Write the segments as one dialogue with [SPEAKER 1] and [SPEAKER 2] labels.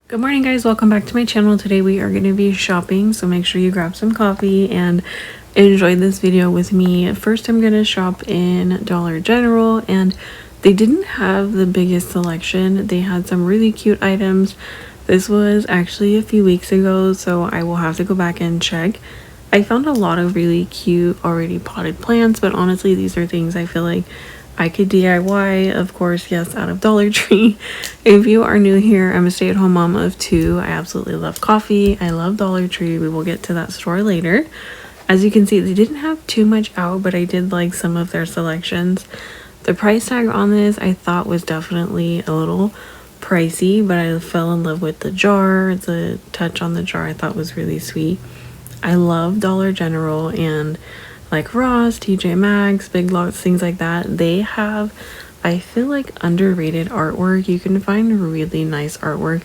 [SPEAKER 1] Good morning guys, welcome back to my channel. Today we are going to be shopping, so make sure you grab some coffee and enjoy this video with me. First I'm going to shop in Dollar General, and they didn't have the biggest selection. They had some really cute items. This was actually a few weeks ago, so I will have to go back and check. I found a lot of really cute already potted plants, but honestly these are things I feel like I could DIY, of course, yes, out of Dollar Tree. If you are new here, I'm a stay-at-home mom of 2. I absolutely love coffee. I love Dollar Tree. We will get to that store later. As you can see, they didn't have too much out, but I did like some of their selections. The price tag on this I thought was definitely a little pricey, but I fell in love with the jar. The touch on the jar I thought was really sweet. I love Dollar General, and like Ross, TJ Maxx, Big Lots, things like that. They have, I feel like, underrated artwork. You can find really nice artwork,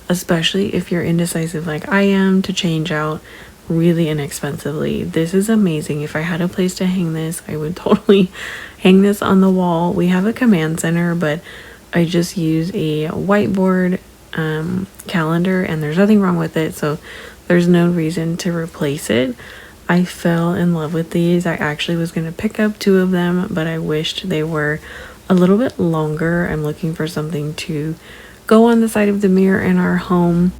[SPEAKER 1] especially if you're indecisive like I am, to change out really inexpensively. This is amazing. If I had a place to hang this, I would totally hang this on the wall. We have a command center, but I just use a whiteboard calendar, and there's nothing wrong with it, so there's no reason to replace it. I fell in love with these. I actually was going to pick up 2 of them, but I wished they were a little bit longer. I'm looking for something to go on the side of the mirror in our home.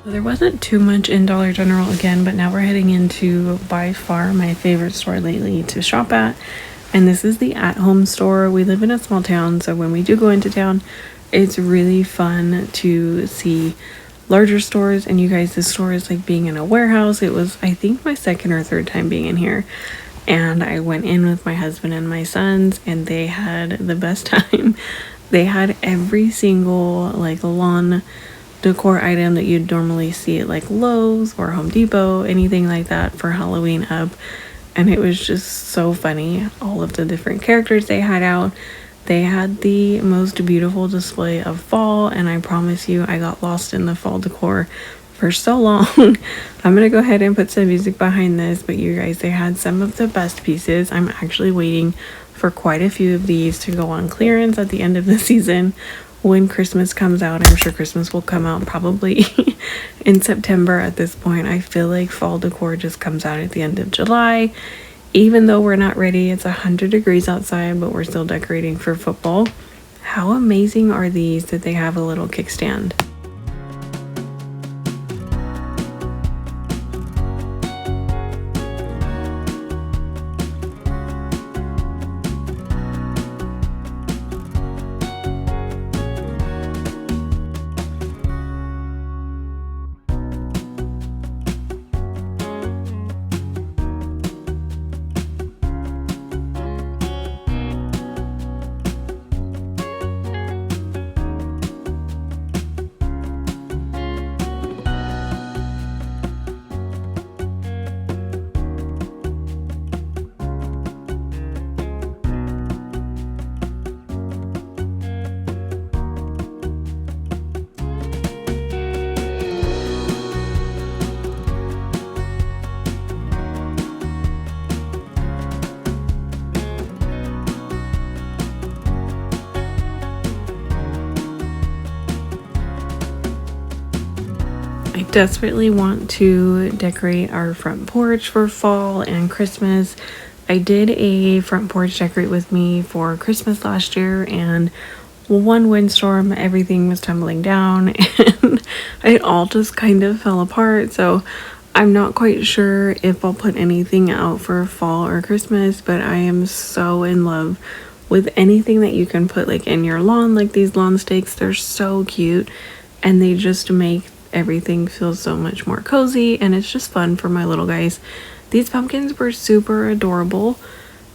[SPEAKER 1] There wasn't too much in Dollar General again, but now we're heading into by far my favorite store lately to shop at, and this is the at-home store. We live in a small town, so when we do go into town, it's really fun to see larger stores. And you guys, this store is like being in a warehouse. It was, I think, my second or third time being in here, and I went in with my husband and my sons, and they had the best time. They had every single like lawn decor item that you'd normally see at like Lowe's or Home Depot, anything like that for Halloween up. And it was just so funny, all of the different characters they had out. They had the most beautiful display of fall, and I promise you I got lost in the fall decor for so long. I'm gonna go ahead and put some music behind this, but you guys, they had some of the best pieces. I'm actually waiting for quite a few of these to go on clearance at the end of the season. When Christmas comes out, I'm sure Christmas will come out probably in September at this point. I feel like fall decor just comes out at the end of July. Even though we're not ready, it's 100 degrees outside, but we're still decorating for football. How amazing are these that they have a little kickstand? I desperately want to decorate our front porch for fall and Christmas. I did a front porch decorate with me for Christmas last year, and one windstorm, everything was tumbling down and it all just kind of fell apart. So I'm not quite sure if I'll put anything out for fall or Christmas, but I am so in love with anything that you can put like in your lawn, like these lawn stakes. They're so cute and they just make everything feel so much more cozy, and it's just fun for my little guys. These pumpkins were super adorable.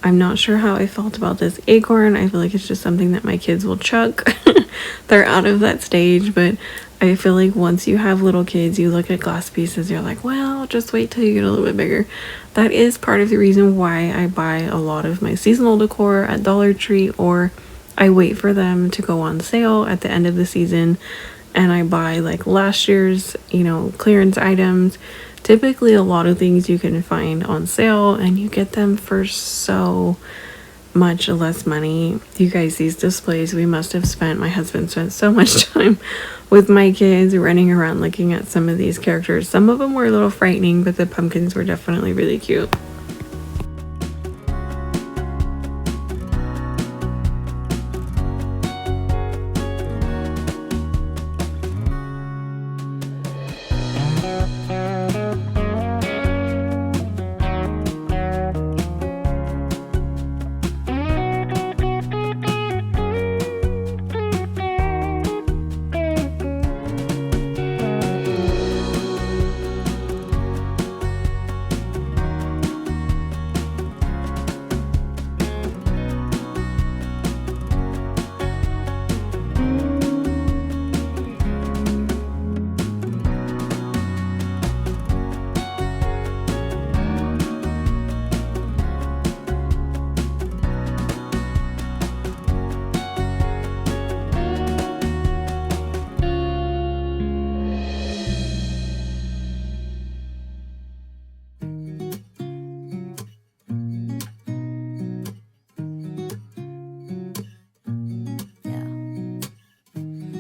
[SPEAKER 1] I'm not sure how I felt about this acorn. I feel like it's just something that my kids will chuck. They're out of that stage, but I feel like once you have little kids, you look at glass pieces, you're like, well, just wait till you get a little bit bigger. That is part of the reason why I buy a lot of my seasonal decor at Dollar Tree, or I wait for them to go on sale at the end of the season and I buy like last year's, clearance items. Typically a lot of things you can find on sale and you get them for so much less money. You guys, these displays, my husband spent so much time with my kids running around looking at some of these characters. Some of them were a little frightening, but the pumpkins were definitely really cute.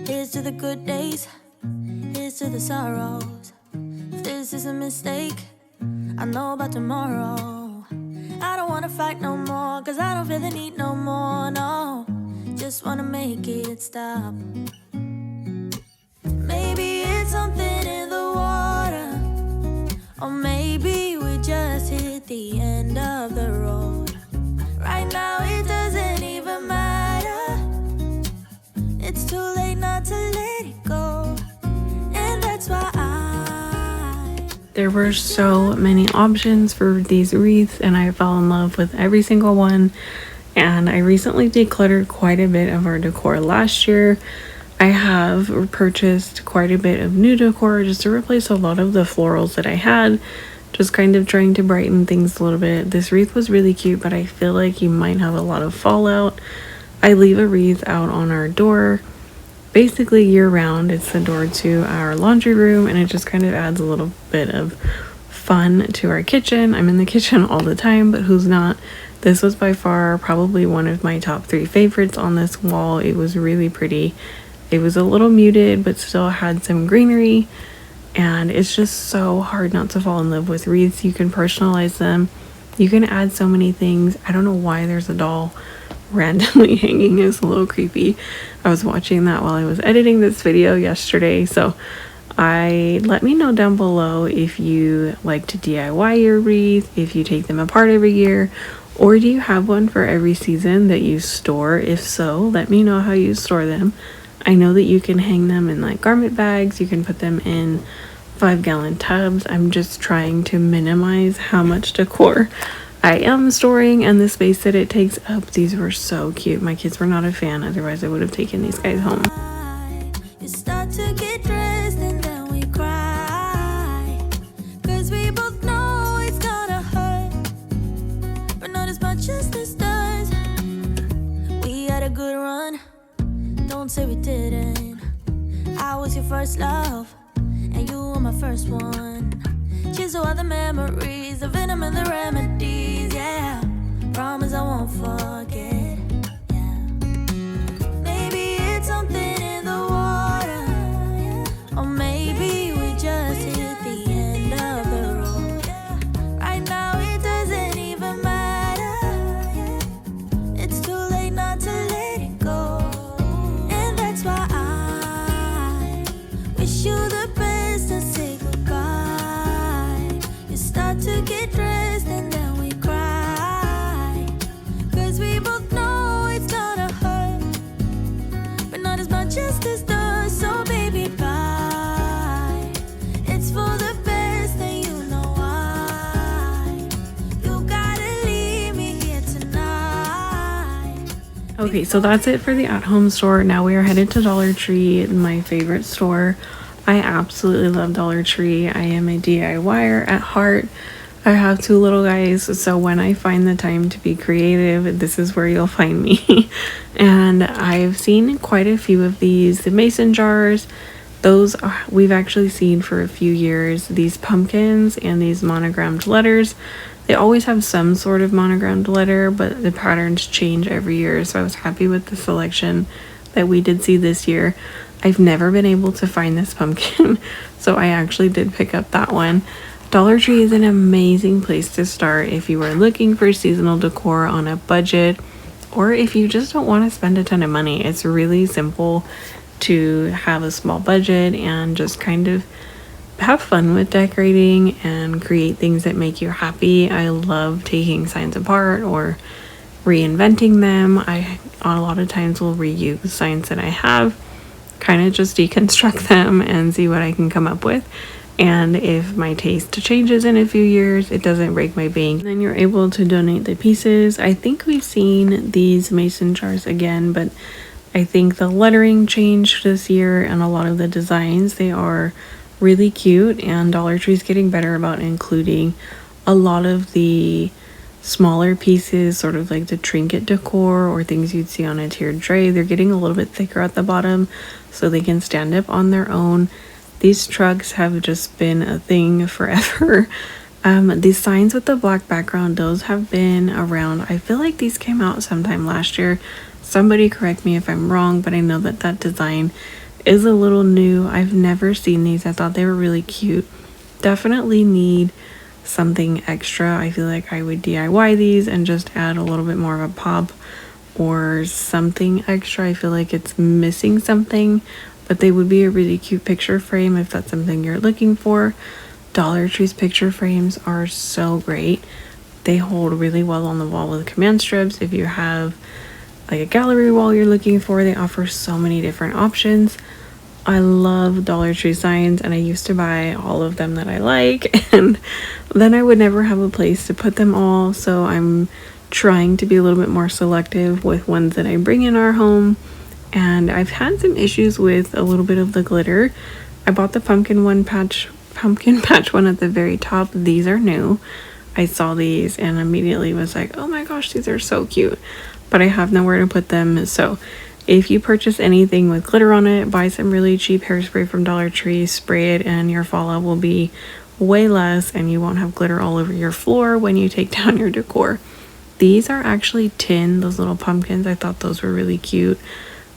[SPEAKER 2] Here's to the good days, here's to the sorrows. If this is a mistake, I know about tomorrow. I don't wanna fight no more, cause I don't feel the need no more, no. Just wanna make it stop. Maybe it's something in the water, or maybe we just hit the end of the road. Right now it doesn't even matter. It's too late not to let it go, and that's why
[SPEAKER 1] there were so many options for these wreaths and I fell in love with every single one. And I recently decluttered quite a bit of our decor last year. I have purchased quite a bit of new decor just to replace a lot of the florals that I had, just kind of trying to brighten things a little bit. This wreath was really cute, but I feel like you might have a lot of fallout. I leave a wreath out on our door basically year round. It's the door to our laundry room and it just kind of adds a little bit of fun to our kitchen. I'm in the kitchen all the time, but who's not? This was by far probably one of my top 3 favorites on this wall. It was really pretty. It was a little muted but still had some greenery, and it's just so hard not to fall in love with wreaths. You can personalize them, you can add so many things. I don't know why there's a doll randomly hanging. Is a little creepy. I was watching that while I was editing this video yesterday, so let me know down below if you like to DIY your wreath, if you take them apart every year, or do you have one for every season that you store? If so, let me know how you store them. I know that you can hang them in like garment bags, you can put them in 5-gallon tubs. I'm just trying to minimize how much decor I am storing and the space that it takes up. These were so cute. My kids were not a fan, otherwise I would have taken these guys home.
[SPEAKER 2] you start to get dressed and then we cry, cause we both know it's gonna hurt, but not as much as this does. We had a good run, don't say we didn't. I was your first love and you were my first one. Cheers to all the memories, the venom and the remedies, yeah. Promise I won't forget, yeah. Maybe it's something in the water, or maybe we just
[SPEAKER 1] Okay, so that's it for the at-home store. Now we are headed to Dollar Tree, my favorite store. I absolutely love Dollar Tree. I am a DIYer at heart. I have two little guys, so when I find the time to be creative, this is where you'll find me. And I've seen quite a few of these. The mason jars, those we've actually seen for a few years. These pumpkins and these monogrammed letters. They always have some sort of monogrammed letter, but the patterns change every year. So I was happy with the selection that we did see this year. I've never been able to find this pumpkin, so I actually did pick up that one. Dollar Tree is an amazing place to start if you are looking for seasonal decor on a budget, or if you just don't want to spend a ton of money. It's really simple to have a small budget and just kind of have fun with decorating and create things that make you happy. I love taking signs apart or reinventing them. I a lot of times will reuse signs that I have, kind of just deconstruct them and see what I can come up with. And if my taste changes in a few years, it doesn't break my bank, then you're able to donate the pieces. I think we've seen these mason jars again, but I think the lettering changed this year and a lot of the designs, they are really cute, and Dollar Tree's getting better about including a lot of the smaller pieces, sort of like the trinket decor or things you'd see on a tiered tray. They're getting a little bit thicker at the bottom so they can stand up on their own. These trucks have just been a thing forever. These signs with the black background, those have been around. I feel like these came out sometime last year. Somebody correct me if I'm wrong, but I know that that design is a little new. I've never seen these. I thought they were really cute. Definitely need something extra. I feel like I would DIY these and just add a little bit more of a pop or something extra. I feel like it's missing something, but they would be a really cute picture frame if that's something you're looking for. Dollar Tree's picture frames are so great. They hold really well on the wall with command strips. If you have like a gallery wall you're looking for, they offer so many different options. I love Dollar Tree signs, and I used to buy all of them that I like, and then I would never have a place to put them all, so I'm trying to be a little bit more selective with ones that I bring in our home. And I've had some issues with a little bit of the glitter. I bought the pumpkin patch one at the very top. These are new. I saw these and immediately was like, oh my gosh, these are so cute, but I have nowhere to put them. So if you purchase anything with glitter on it, buy some really cheap hairspray from Dollar Tree, spray it, and your fallout will be way less, and you won't have glitter all over your floor when you take down your decor. These are actually tin, those little pumpkins. I thought those were really cute.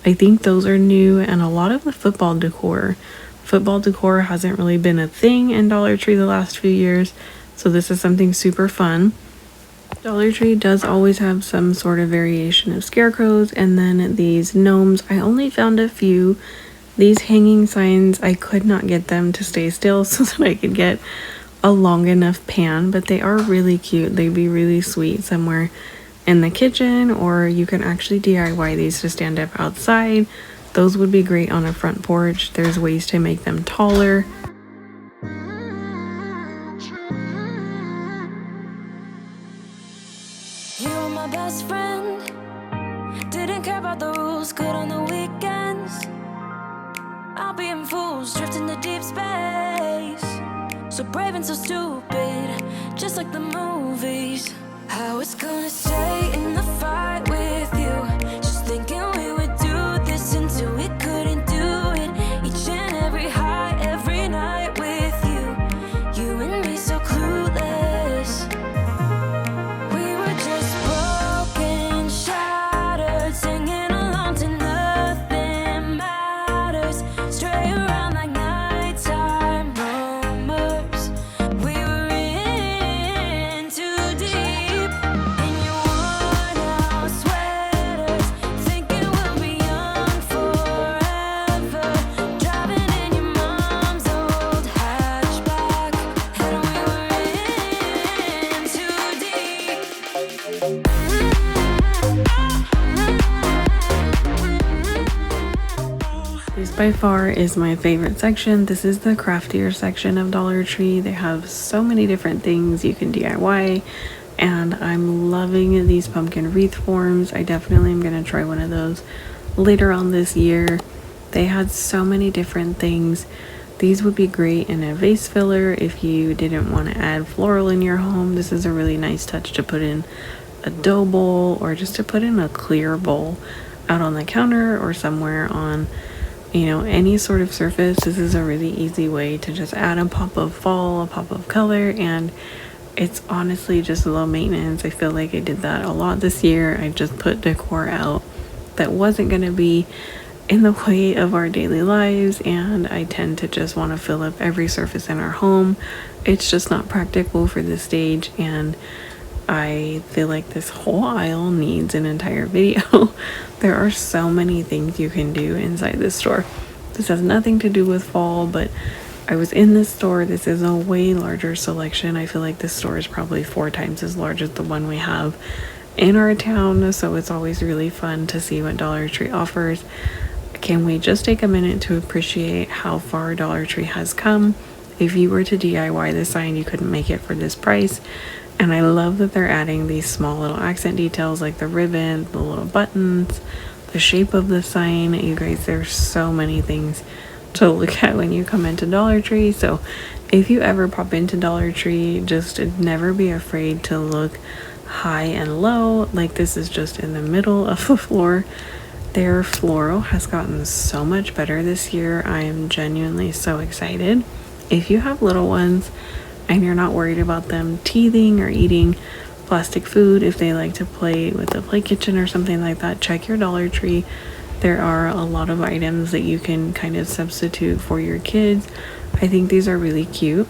[SPEAKER 1] I think those are new, and a lot of the football decor hasn't really been a thing in Dollar Tree the last few years, so this is something super fun. Dollar Tree does always have some sort of variation of scarecrows, and then these gnomes. I only found a few. These hanging signs, I could not get them to stay still so that I could get a long enough pan, but they are really cute. They'd be really sweet somewhere in the kitchen, or you can actually DIY these to stand up outside. Those would be great on a front porch. There's ways to make them taller.
[SPEAKER 2] You were my best friend. Didn't care about the rules, good on the weekends. I'll be in fools, drifting to deep space. So brave and so stupid, just like the movies. I was gonna stay in the fight with you, just thinking we would do this until we couldn't do it. Each and every high, every night with you, you and me so clueless. We were just broken, shattered, singing along to nothing matters. Stray around like nighttime rumors. We were in too deep, in your worn out sweaters, thinking we'll be young forever. Driving in your mom's old hatchback, and we were in too deep.
[SPEAKER 1] This by far is my favorite section. This is the craftier section of Dollar Tree. They have so many different things you can DIY. and I'm loving these pumpkin wreath forms. I definitely am going to try one of those later on this year. They had so many different things. These would be great in a vase filler if you didn't want to add floral in your home. This is a really nice touch to put in a dough bowl, or just to put in a clear bowl out on the counter or somewhere on, you know, any sort of surface. This is a really easy way to just add a pop of fall, a pop of color, and it's honestly just low maintenance. I feel like I did that a lot this year. I just put decor out that wasn't going to be in the way of our daily lives, and I tend to just want to fill up every surface in our home. It's just not practical for this stage, and I feel like this whole aisle needs an entire video. There are so many things you can do inside this store. This has nothing to do with fall, but I was in this store. This is a way larger selection. I feel like this store is probably 4 times as large as the one we have in our town, so it's always really fun to see what Dollar Tree offers. Can we just take a minute to appreciate how far Dollar Tree has come? If you were to DIY this sign, you couldn't make it for this price. And I love that they're adding these small little accent details like the ribbon, the little buttons, the shape of the sign. You guys, there's so many things to look at when you come into Dollar Tree. So if you ever pop into Dollar Tree, just never be afraid to look high and low. Like, this is just in the middle of the floor. Their floral has gotten so much better this year. I am genuinely so excited. If you have little ones and you're not worried about them teething or eating plastic food, if they like to play with the play kitchen or something like that, check your Dollar Tree. There are a lot of items that you can kind of substitute for your kids. I think these are really cute.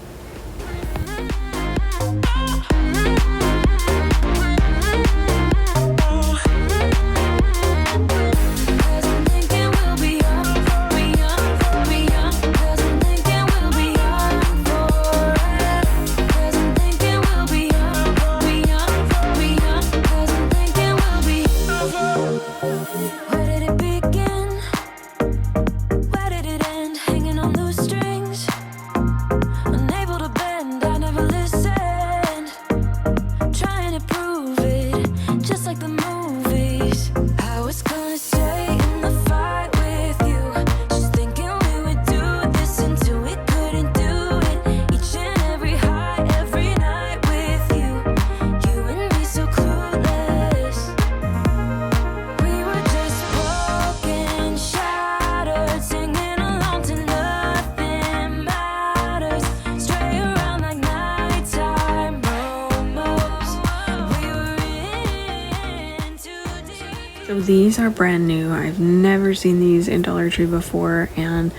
[SPEAKER 1] So these are brand new. I've never seen these in Dollar Tree before, and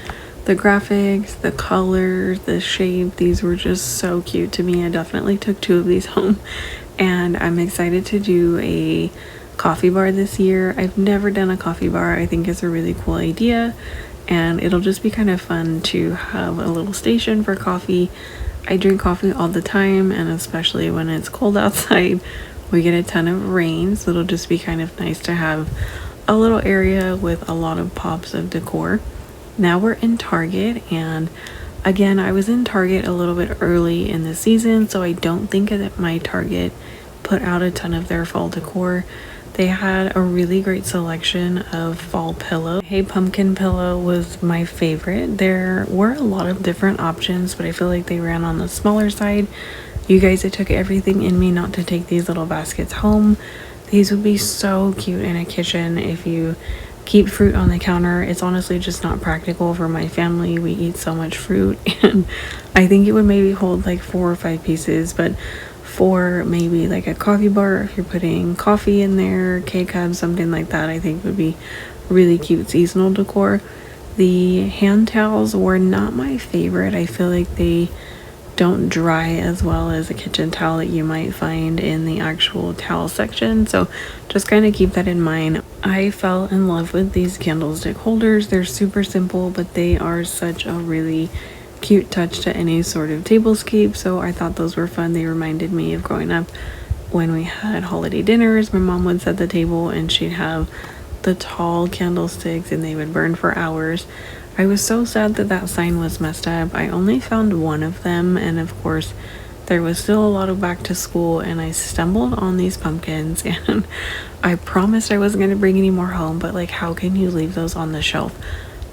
[SPEAKER 1] the graphics, the colors, the shape, these were just so cute to me. I definitely took 2 of these home, and I'm excited to do a coffee bar this year. I've never done a coffee bar. I think it's a really cool idea, and it'll just be kind of fun to have a little station for coffee. I drink coffee all the time, and especially when it's cold outside. We get a ton of rain, so it'll just be kind of nice to have a little area with a lot of pops of decor. Now we're in Target, and again, I was in Target a little bit early in the season, so I don't think that my Target put out a ton of their fall decor. They had a really great selection of fall pillow. Hey Pumpkin pillow was my favorite. There were a lot of different options, but I feel like they ran on the smaller side. You guys, it took everything in me not to take these little baskets home. These would be so cute in a kitchen if you keep fruit on the counter. It's honestly just not practical for my family. We eat so much fruit, and I think it would maybe hold like 4 or 5 pieces, but for maybe like a coffee bar, if you're putting coffee in there, K-Cup, something like that, I think would be really cute seasonal decor. The hand towels were not my favorite. I feel like they don't dry as well as a kitchen towel that you might find in the actual towel section, so just kind of keep that in mind. I fell in love with these candlestick holders. They're super simple, but they are such a really cute touch to any sort of tablescape, so I thought those were fun. They reminded me of growing up when we had holiday dinners. My mom would set the table and she'd have the tall candlesticks and they would burn for hours. I was so sad that that sign was messed up. I only found one of them, and of course there was still a lot of back to school, and I stumbled on these pumpkins, and I promised I wasn't going to bring any more home, but like, how can you leave those on the shelf?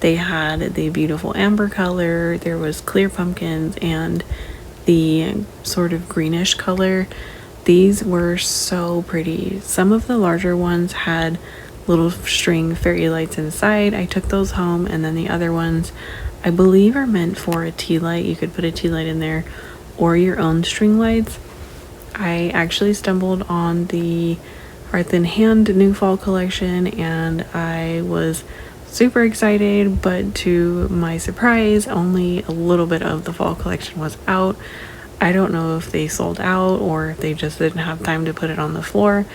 [SPEAKER 1] They had the beautiful amber color, there was clear pumpkins, and the sort of greenish color. These were so pretty. Some of the larger ones had little string fairy lights inside. I took those home, and then the other ones I believe are meant for a tea light. You could put a tea light in there or your own string lights. I actually stumbled on the Hearth and Hand new fall collection, and I was super excited, but to my surprise, only a little bit of the fall collection was out. I don't know if they sold out or if they just didn't have time to put it on the floor.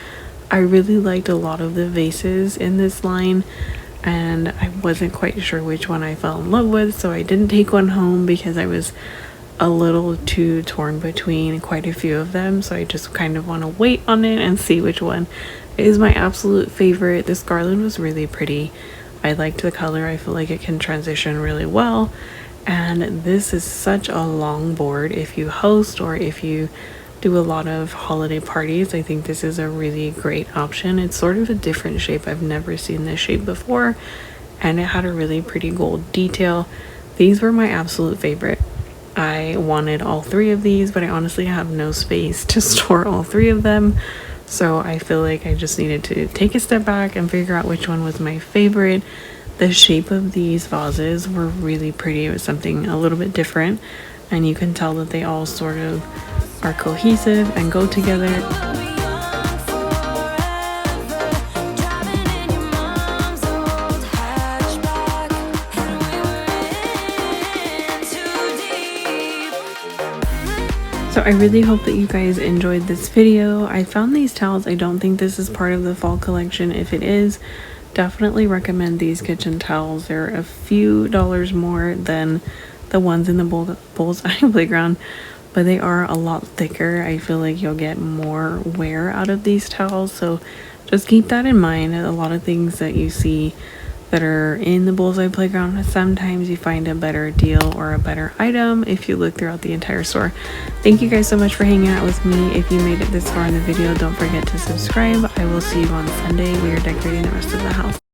[SPEAKER 1] I really liked a lot of the vases in this line, and I wasn't quite sure which one I fell in love with, so I didn't take one home because I was a little too torn between quite a few of them. So I just kind of want to wait on it and see which one is my absolute favorite. This garland was really pretty. I liked the color. I feel like it can transition really well, and this is such a long board if you host or if you do a lot of holiday parties. I think this is a really great option. It's sort of a different shape. I've never seen this shape before, and it had a really pretty gold detail. These were my absolute favorite. I wanted all three of these, but I honestly have no space to store all three of them. So I feel like I just needed to take a step back and figure out which one was my favorite. The shape of these vases were really pretty. It was something a little bit different, and you can tell that they all sort of are cohesive and go together. So I really hope that you guys enjoyed this video. I found these towels. I don't think this is part of the fall collection. If it is, definitely recommend these kitchen towels. They're a few dollars more than the ones in the Bullseye Playground, but they are a lot thicker. I feel like you'll get more wear out of these towels, so just keep that in mind. A lot of things that you see that are in the Bullseye Playground, sometimes you find a better deal or a better item if you look throughout the entire store. Thank you guys so much for hanging out with me. If you made it this far in the video, don't forget to subscribe. I will see you on Sunday. We are decorating the rest of the house.